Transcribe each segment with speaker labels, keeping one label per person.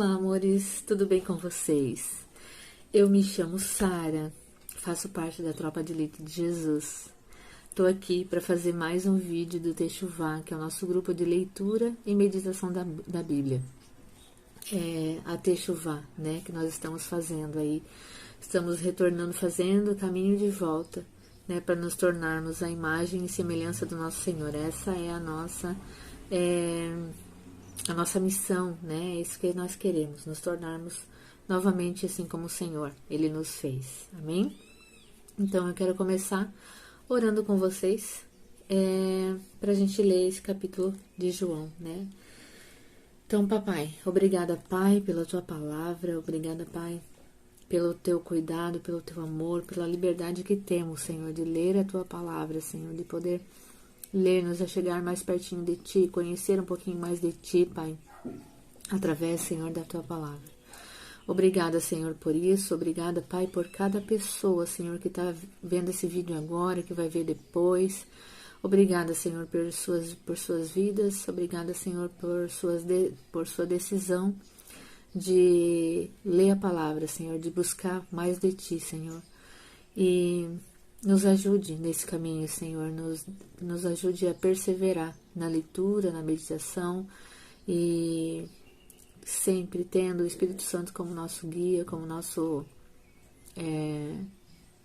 Speaker 1: Olá, amores, tudo bem com vocês? Eu me chamo Sara, faço parte da Tropa de Elite de Jesus. Estou aqui para fazer mais um vídeo do Techuvá, que é o nosso grupo de leitura e meditação da Bíblia. A Techuvá, né, que nós estamos fazendo aí. Estamos retornando, fazendo o caminho de volta, né, para nos tornarmos a imagem e semelhança do nosso Senhor. Essa é a nossa missão, né? É isso que nós queremos, nos tornarmos novamente assim como o Senhor, Ele nos fez. Amém? Então, eu quero começar orando com vocês, para a gente ler esse capítulo de João, né? Então, papai, obrigada, Pai, pela tua palavra, obrigada, Pai, pelo teu cuidado, pelo teu amor, pela liberdade que temos, Senhor, de ler a tua palavra, Senhor, de poder ler-nos a chegar mais pertinho de Ti, conhecer um pouquinho mais de Ti, Pai, através, Senhor, da Tua palavra. Obrigada, Senhor, por isso. Obrigada, Pai, por cada pessoa, Senhor, que está vendo esse vídeo agora, que vai ver depois. Obrigada, Senhor, por suas vidas. Obrigada, Senhor, por sua decisão de ler a palavra, Senhor, de buscar mais de Ti, Senhor. E nos ajude nesse caminho, Senhor, nos ajude a perseverar na leitura, na meditação e sempre tendo o Espírito Santo como nosso guia, como nosso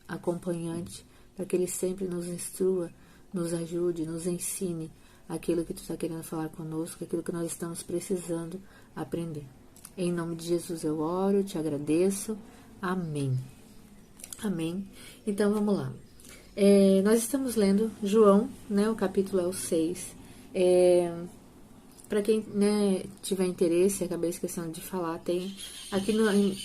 Speaker 1: acompanhante, para que Ele sempre nos instrua, nos ajude, nos ensine aquilo que Tu está querendo falar conosco, aquilo que nós estamos precisando aprender. Em nome de Jesus eu oro, Te agradeço. Amém. Amém. Então vamos lá. Nós estamos lendo João, né? O capítulo é o 6. Para quem, né, tiver interesse, acabei esquecendo de falar, tem aqui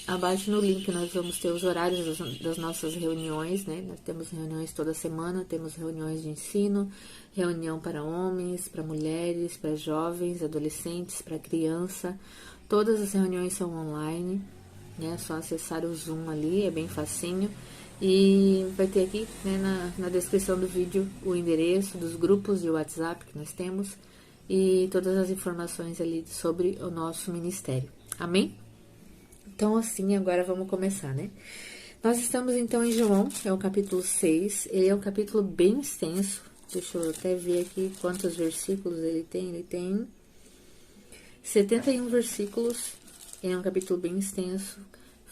Speaker 1: abaixo no link nós vamos ter os horários das nossas reuniões, né? Nós temos reuniões toda semana, temos reuniões de ensino, reunião para homens, para mulheres, para jovens, adolescentes, para criança. Todas as reuniões são online, né? É só acessar o Zoom ali, é bem facinho. E vai ter aqui, né, na descrição do vídeo o endereço dos grupos de WhatsApp que nós temos e todas as informações ali sobre o nosso ministério. Amém? Então, assim, agora vamos começar, né? Nós estamos, então, em João, é o capítulo 6. Ele é um capítulo bem extenso. Deixa eu até ver aqui quantos versículos ele tem. Ele tem 71 versículos. É um capítulo bem extenso.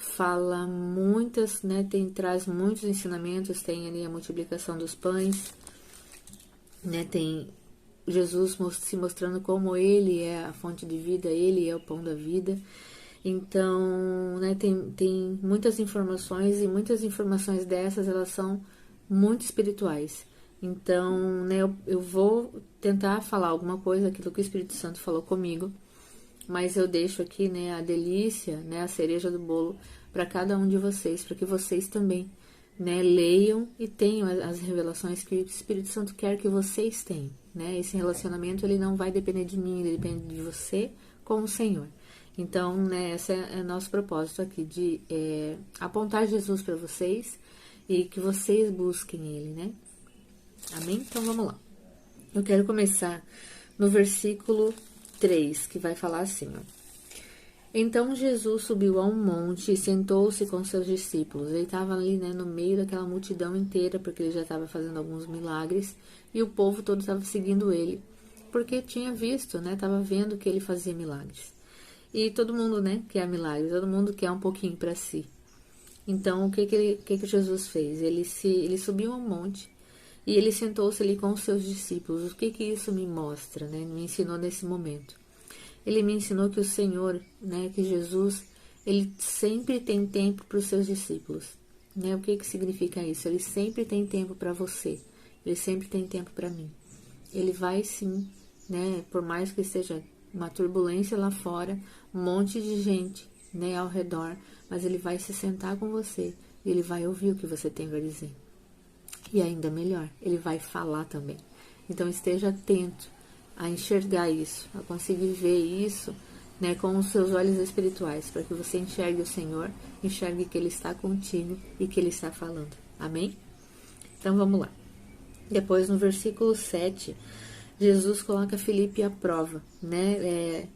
Speaker 1: Fala muitas, né, traz muitos ensinamentos, tem ali a multiplicação dos pães, né, tem Jesus se mostrando como Ele é a fonte de vida, Ele é o pão da vida. Então, né, tem muitas informações e muitas informações dessas, elas são muito espirituais. Então, né, eu vou tentar falar alguma coisa, aquilo que o Espírito Santo falou comigo, mas eu deixo aqui, né, a delícia, né, a cereja do bolo para cada um de vocês, para que vocês também, né, leiam e tenham as revelações que o Espírito Santo quer que vocês tenham, né? Esse relacionamento, ele não vai depender de mim, ele depende de você com o Senhor. Então, né, esse é o nosso propósito aqui, de apontar Jesus para vocês e que vocês busquem Ele, né? Amém? Então, vamos lá. Eu quero começar no versículo 3, que vai falar assim, ó. Então Jesus subiu a um monte e sentou-se com seus discípulos. Ele estava ali, né, no meio daquela multidão inteira, porque ele já estava fazendo alguns milagres, e o povo todo estava seguindo ele, porque tinha visto, né, estava vendo que ele fazia milagres. E todo mundo, né, quer milagres, todo mundo quer um pouquinho para si. Então, o que Jesus fez? Ele subiu a um monte e ele sentou-se ali com os seus discípulos. O que isso me mostra, né? Me ensinou nesse momento. Ele me ensinou que o Senhor, né, que Jesus, ele sempre tem tempo para os seus discípulos, né? O que significa isso? Ele sempre tem tempo para você, ele sempre tem tempo para mim. Ele vai sim, né, por mais que esteja uma turbulência lá fora, um monte de gente, né, ao redor, mas ele vai se sentar com você e ele vai ouvir o que você tem para dizer. E ainda melhor, ele vai falar também. Então esteja atento a enxergar isso, a conseguir ver isso, né, com os seus olhos espirituais, para que você enxergue o Senhor, enxergue que Ele está contigo e que Ele está falando. Amém? Então vamos lá. Depois no versículo 7, Jesus coloca Filipe à prova, né?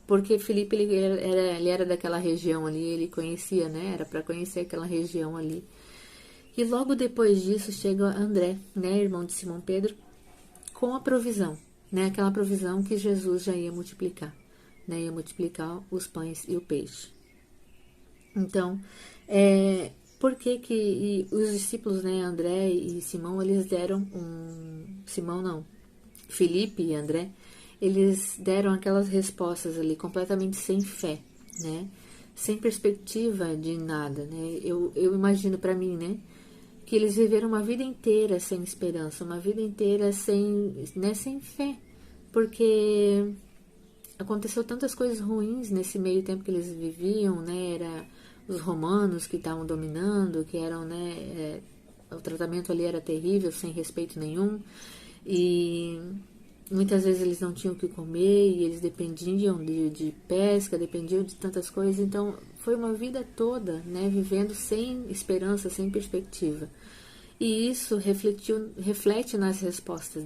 Speaker 1: porque Filipe ele era daquela região ali, ele conhecia, né? Era para conhecer aquela região ali. E logo depois disso chega André, né, irmão de Simão Pedro, com a provisão, né? Aquela provisão que Jesus já ia multiplicar, né? Ia multiplicar os pães e o peixe. Então, por que os discípulos, né, André e Simão, eles deram Filipe e André, eles deram aquelas respostas ali completamente sem fé, né? Sem perspectiva de nada, né? Eu imagino para mim, né, que eles viveram uma vida inteira sem esperança, uma vida inteira sem fé, porque aconteceu tantas coisas ruins nesse meio tempo que eles viviam, né? Era os romanos que estavam dominando, que eram, né? O tratamento ali era terrível, sem respeito nenhum, e muitas vezes eles não tinham o que comer e eles dependiam de pesca, dependiam de tantas coisas. Então foi uma vida toda, né? Vivendo sem esperança, sem perspectiva. E isso reflete nas respostas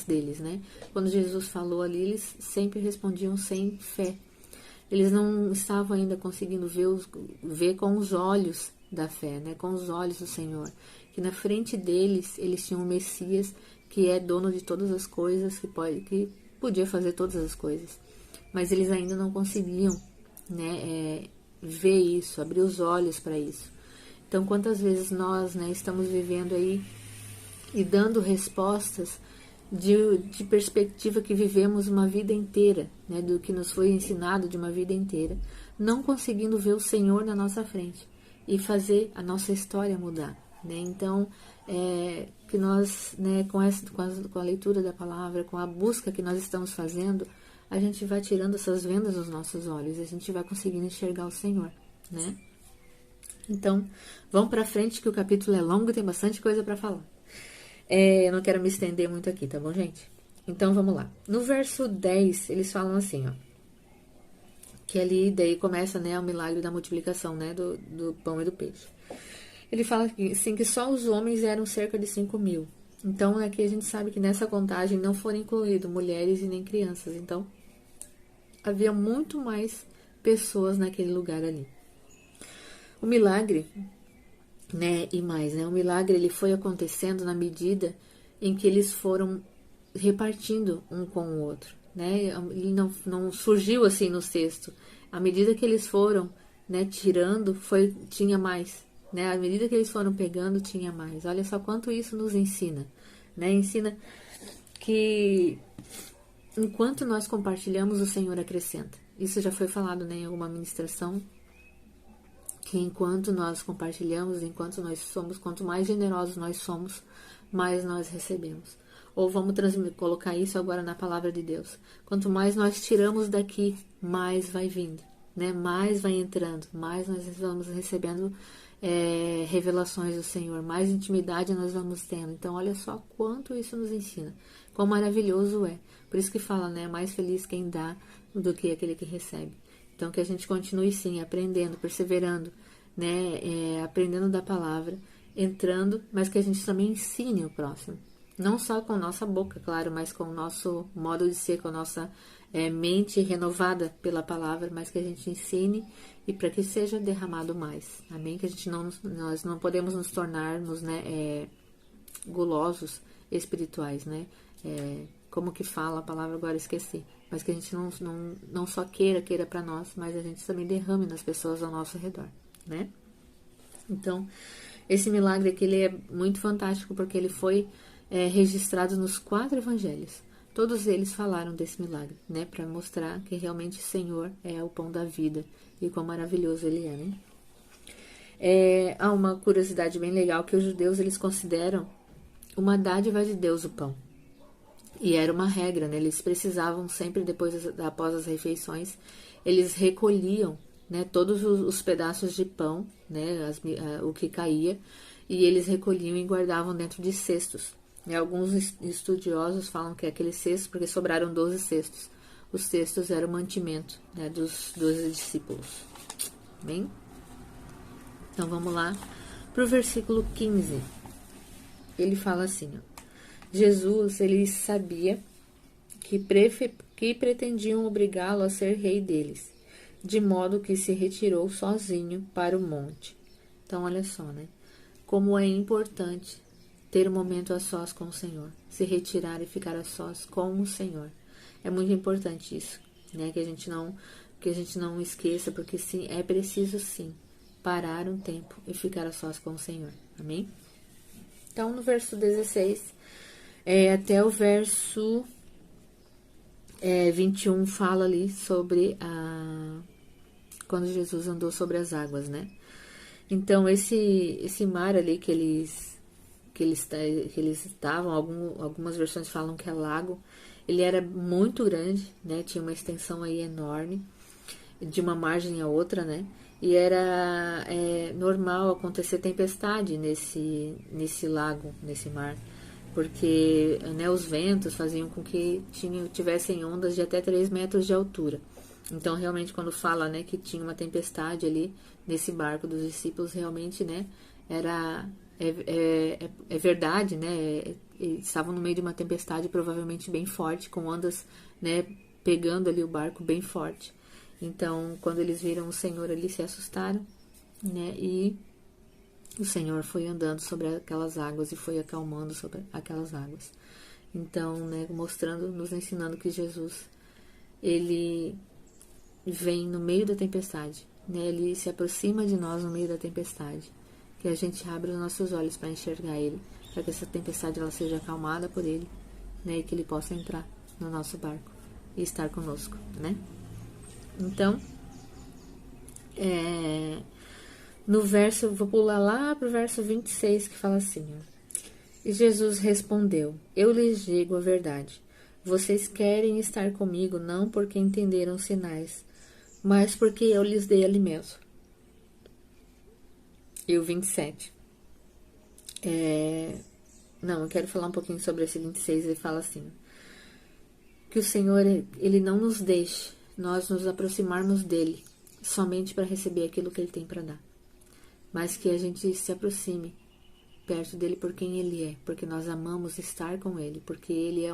Speaker 1: deles, né? Quando Jesus falou ali, eles sempre respondiam sem fé. Eles não estavam ainda conseguindo ver com os olhos da fé, né? Com os olhos do Senhor. Que na frente deles, eles tinham um Messias que é dono de todas as coisas, que podia fazer todas as coisas. Mas eles ainda não conseguiam, né, ver isso, abrir os olhos para isso. Então, quantas vezes nós, né, estamos vivendo aí e dando respostas de perspectiva que vivemos uma vida inteira, né, do que nos foi ensinado de uma vida inteira, não conseguindo ver o Senhor na nossa frente e fazer a nossa história mudar, né? Então, que nós, né, com a leitura da palavra, com a busca que nós estamos fazendo, a gente vai tirando essas vendas dos nossos olhos, a gente vai conseguindo enxergar o Senhor, né? Então, vamos para frente que o capítulo é longo e tem bastante coisa para falar. Eu não quero me estender muito aqui, tá bom, gente? Então, vamos lá. No verso 10, eles falam assim, ó. Que ali, daí começa, né, o milagre da multiplicação, né, do pão e do peixe. Ele fala assim, que só os homens eram cerca de 5.000. Então, aqui a gente sabe que nessa contagem não foram incluídos mulheres e nem crianças. Então, havia muito mais pessoas naquele lugar ali. O milagre, né, e mais, né, o milagre ele foi acontecendo na medida em que eles foram repartindo um com o outro, né, ele não surgiu assim no cesto, à medida que eles foram, né, tirando, tinha mais, né, à medida que eles foram pegando, tinha mais. Olha só quanto isso nos ensina, né, ensina que enquanto nós compartilhamos, o Senhor acrescenta. Isso já foi falado, né, em alguma ministração, que enquanto nós compartilhamos, enquanto nós somos, quanto mais generosos nós somos, mais nós recebemos. Ou vamos colocar isso agora na palavra de Deus. Quanto mais nós tiramos daqui, mais vai vindo, né? Mais vai entrando, mais nós vamos recebendo revelações do Senhor, mais intimidade nós vamos tendo. Então, olha só quanto isso nos ensina, quão maravilhoso é. Por isso que fala, né? Mais feliz quem dá do que aquele que recebe. Então, que a gente continue, sim, aprendendo, perseverando, né, aprendendo da palavra, entrando, mas que a gente também ensine o próximo. Não só com nossa boca, claro, mas com o nosso modo de ser, com a nossa mente renovada pela palavra, mas que a gente ensine e para que seja derramado mais. Amém? Que nós não podemos nos tornarmos, né, gulosos espirituais, né? Como que fala a palavra, agora esqueci. Mas que a gente não só queira para nós, mas a gente também derrame nas pessoas ao nosso redor, né? Então, esse milagre aqui, ele é muito fantástico, porque ele foi registrado nos 4 evangelhos. Todos eles falaram desse milagre, né? Para mostrar que realmente o Senhor é o pão da vida e quão maravilhoso ele é, né? Há uma curiosidade bem legal, que os judeus, eles consideram uma dádiva de Deus o pão. E era uma regra, né? Eles precisavam sempre, após as refeições, eles recolhiam, né, todos os pedaços de pão, né, o que caía, e eles recolhiam e guardavam dentro de cestos. E alguns estudiosos falam que é aquele cesto, porque sobraram 12 cestos. Os cestos eram o mantimento, né, dos 12 discípulos. Bem? Então vamos lá para o versículo 15. Ele fala assim, ó. Jesus, ele sabia que que pretendiam obrigá-lo a ser rei deles, de modo que se retirou sozinho para o monte. Então, olha só, né? Como é importante ter um momento a sós com o Senhor, se retirar e ficar a sós com o Senhor. É muito importante isso, né? Que a gente não esqueça, porque sim, é preciso sim parar um tempo e ficar a sós com o Senhor. Amém? Então, no verso 16 até o verso 21 fala ali sobre quando Jesus andou sobre as águas, né? Então, esse mar ali que eles estavam, algumas versões falam que é lago, ele era muito grande, né? Tinha uma extensão aí enorme, de uma margem a outra, né? E era normal acontecer tempestade nesse lago, nesse mar, porque, né, os ventos faziam com que tivessem ondas de até 3 metros de altura. Então, realmente, quando fala, né, que tinha uma tempestade ali nesse barco dos discípulos, realmente, né, é verdade, né, eles estavam no meio de uma tempestade provavelmente bem forte, com ondas, né, pegando ali o barco bem forte. Então, quando eles viram o Senhor ali, se assustaram, né, e o Senhor foi andando sobre aquelas águas e foi acalmando sobre aquelas águas. Então, né, mostrando, nos ensinando que Jesus, ele vem no meio da tempestade, né, ele se aproxima de nós no meio da tempestade, que a gente abre os nossos olhos para enxergar ele, para que essa tempestade ela seja acalmada por ele, né, e que ele possa entrar no nosso barco e estar conosco, né. Então, no verso, vou pular lá para o verso 26, que fala assim, E Jesus respondeu, eu lhes digo a verdade, vocês querem estar comigo não porque entenderam os sinais, mas porque eu lhes dei alimento. E o 27. Eu quero falar um pouquinho sobre esse 26, ele fala assim, que o Senhor, ele não nos deixe nós nos aproximarmos dele somente para receber aquilo que ele tem para dar, mas que a gente se aproxime perto dele por quem ele é, porque nós amamos estar com ele, porque ele é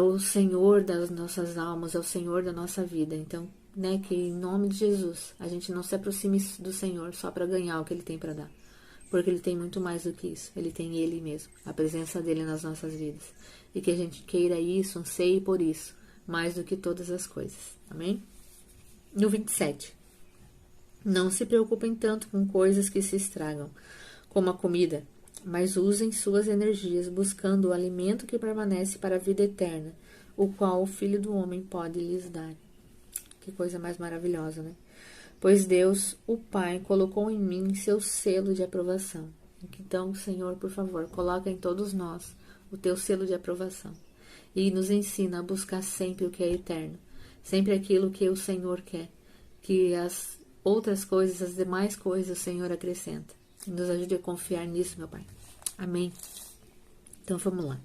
Speaker 1: o Senhor das nossas almas, é o Senhor da nossa vida. Então, né, que em nome de Jesus a gente não se aproxime do Senhor só para ganhar o que ele tem para dar, porque ele tem muito mais do que isso, ele tem ele mesmo, a presença dele nas nossas vidas, e que a gente queira isso, anseie por isso, mais do que todas as coisas, amém? No 27, não se preocupem tanto com coisas que se estragam, como a comida, mas usem suas energias buscando o alimento que permanece para a vida eterna, o qual o Filho do Homem pode lhes dar. Que coisa mais maravilhosa, né? Pois Deus, o Pai, colocou em mim seu selo de aprovação. Então, Senhor, por favor, coloca em todos nós o teu selo de aprovação e nos ensina a buscar sempre o que é eterno, sempre aquilo que o Senhor quer, que as outras coisas, as demais coisas, o Senhor acrescenta. Nos ajude a confiar nisso, meu Pai. Amém. Então, vamos lá.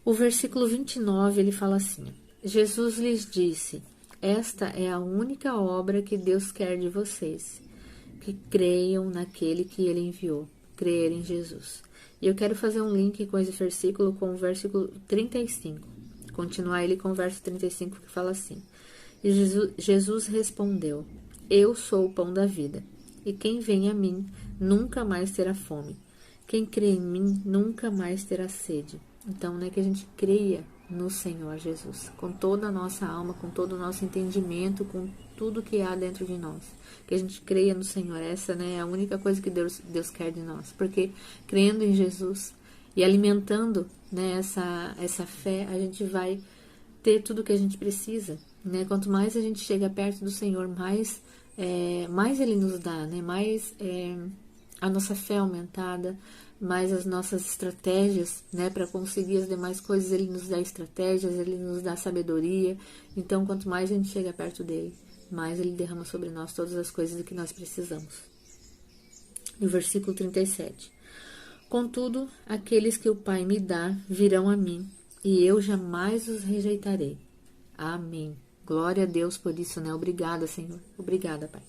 Speaker 1: O versículo 29, ele fala assim, Jesus lhes disse, esta é a única obra que Deus quer de vocês, que creiam naquele que ele enviou, crer em Jesus. E eu quero fazer um link com esse versículo com o versículo 35. Continuar ele com o verso 35 que fala assim. E Jesus respondeu, eu sou o pão da vida, e quem vem a mim nunca mais terá fome. Quem crê em mim nunca mais terá sede. Então, né, que a gente creia no Senhor Jesus, com toda a nossa alma, com todo o nosso entendimento, com tudo que há dentro de nós. Que a gente creia no Senhor. Essa, né, é a única coisa que Deus quer de nós. Porque crendo em Jesus e alimentando, né, essa fé, a gente vai ter tudo que a gente precisa. Né? Quanto mais a gente chega perto do Senhor, mais Ele nos dá, né? Mais a nossa fé aumentada, mais as nossas estratégias, né, para conseguir as demais coisas. Ele nos dá estratégias, Ele nos dá sabedoria. Então, quanto mais a gente chega perto dele, mais Ele derrama sobre nós todas as coisas que nós precisamos. No versículo 37. Contudo, aqueles que o Pai me dá virão a mim, e eu jamais os rejeitarei. Amém. Glória a Deus por isso, né? Obrigada, Senhor. Obrigada, Pai.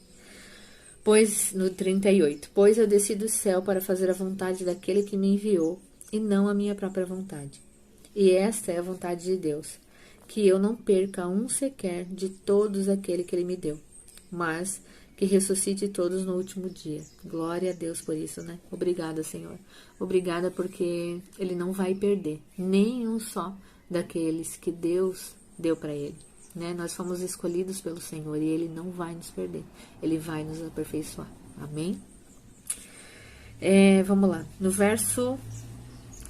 Speaker 1: Pois, no 38, pois eu desci do céu para fazer a vontade daquele que me enviou, e não a minha própria vontade. E esta é a vontade de Deus, que eu não perca um sequer de todos aquele que ele me deu, mas que ressuscite todos no último dia. Glória a Deus por isso, né? Obrigada, Senhor. Obrigada porque ele não vai perder nenhum só daqueles que Deus deu para ele, né? Nós fomos escolhidos pelo Senhor e ele não vai nos perder. Ele vai nos aperfeiçoar. Amém? Vamos lá. No verso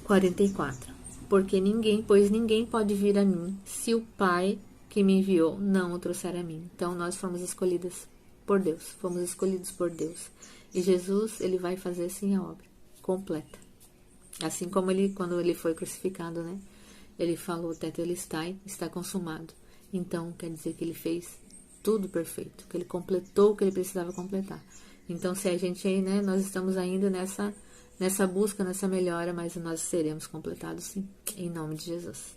Speaker 1: 44. Pois ninguém pode vir a mim se o Pai que me enviou não o trouxer a mim. Então, nós fomos escolhidas por Deus, fomos escolhidos por Deus. E Jesus, ele vai fazer sim a obra completa. Assim como quando ele foi crucificado, né? Ele falou, tetelestai, está consumado. Então, quer dizer que ele fez tudo perfeito, que ele completou o que ele precisava completar. Então, se a gente aí, né, nós estamos ainda nessa busca, nessa melhora, mas nós seremos completados sim, em nome de Jesus.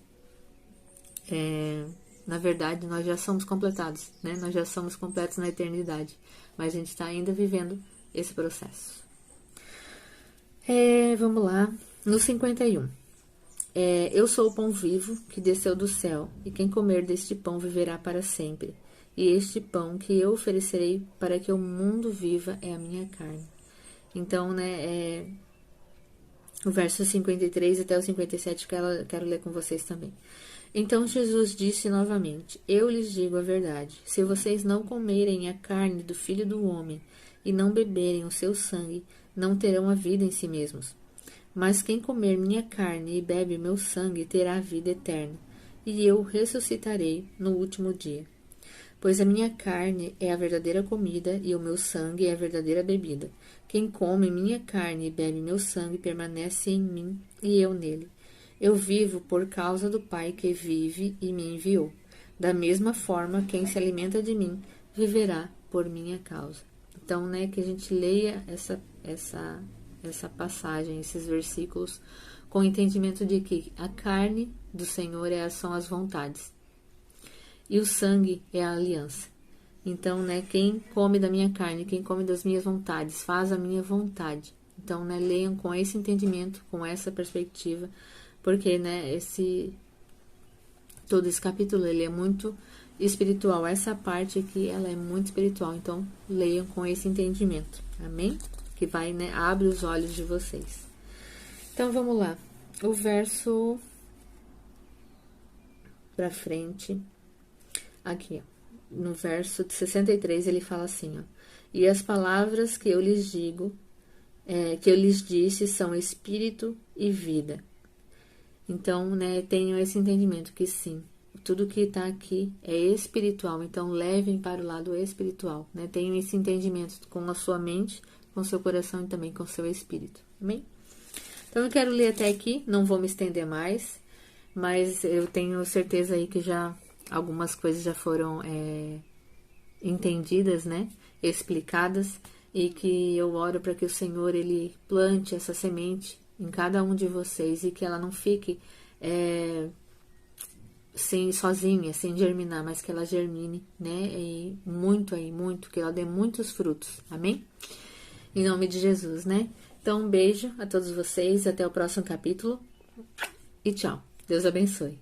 Speaker 1: Na verdade, nós já somos completados, né? Nós já somos completos na eternidade, mas a gente está ainda vivendo esse processo. Vamos lá, no 51. Eu sou o pão vivo que desceu do céu, e quem comer deste pão viverá para sempre. E este pão que eu oferecerei para que o mundo viva é a minha carne. Então, né, o verso 53 até o 57 quero ler com vocês também. Então Jesus disse novamente, eu lhes digo a verdade, se vocês não comerem a carne do Filho do Homem e não beberem o seu sangue, não terão a vida em si mesmos. Mas quem comer minha carne e bebe meu sangue terá a vida eterna, e eu ressuscitarei no último dia. Pois a minha carne é a verdadeira comida e o meu sangue é a verdadeira bebida. Quem come minha carne e bebe meu sangue permanece em mim e eu nele. Eu vivo por causa do Pai que vive e me enviou. Da mesma forma, quem se alimenta de mim viverá por minha causa. Então, né, que a gente leia essa passagem, esses versículos, com o entendimento de que a carne do Senhor são as vontades. E o sangue é a aliança. Então, né, quem come da minha carne, quem come das minhas vontades, faz a minha vontade. Então, né, leiam com esse entendimento, com essa perspectiva, porque, né, todo esse capítulo, ele é muito espiritual. Essa parte aqui, ela é muito espiritual. Então, leiam com esse entendimento. Amém? Que vai, né, abre os olhos de vocês. Então, vamos lá. O verso pra frente, aqui, ó. No verso 63, ele fala assim, ó. E as palavras que eu lhes digo, que eu lhes disse, são espírito e vida. Então, né, tenham esse entendimento que sim, tudo que está aqui é espiritual. Então, levem para o lado espiritual, né? Tenham esse entendimento com a sua mente, com o seu coração e também com o seu espírito. Amém? Então, eu quero ler até aqui, não vou me estender mais, mas eu tenho certeza aí que já algumas coisas já foram entendidas, né? Explicadas, e que eu oro para que o Senhor, ele plante essa semente em cada um de vocês e que ela não fique sozinha, sem germinar, mas que ela germine, né? E muito, que ela dê muitos frutos. Amém? Em nome de Jesus, né? Então, um beijo a todos vocês, até o próximo capítulo e tchau. Deus abençoe.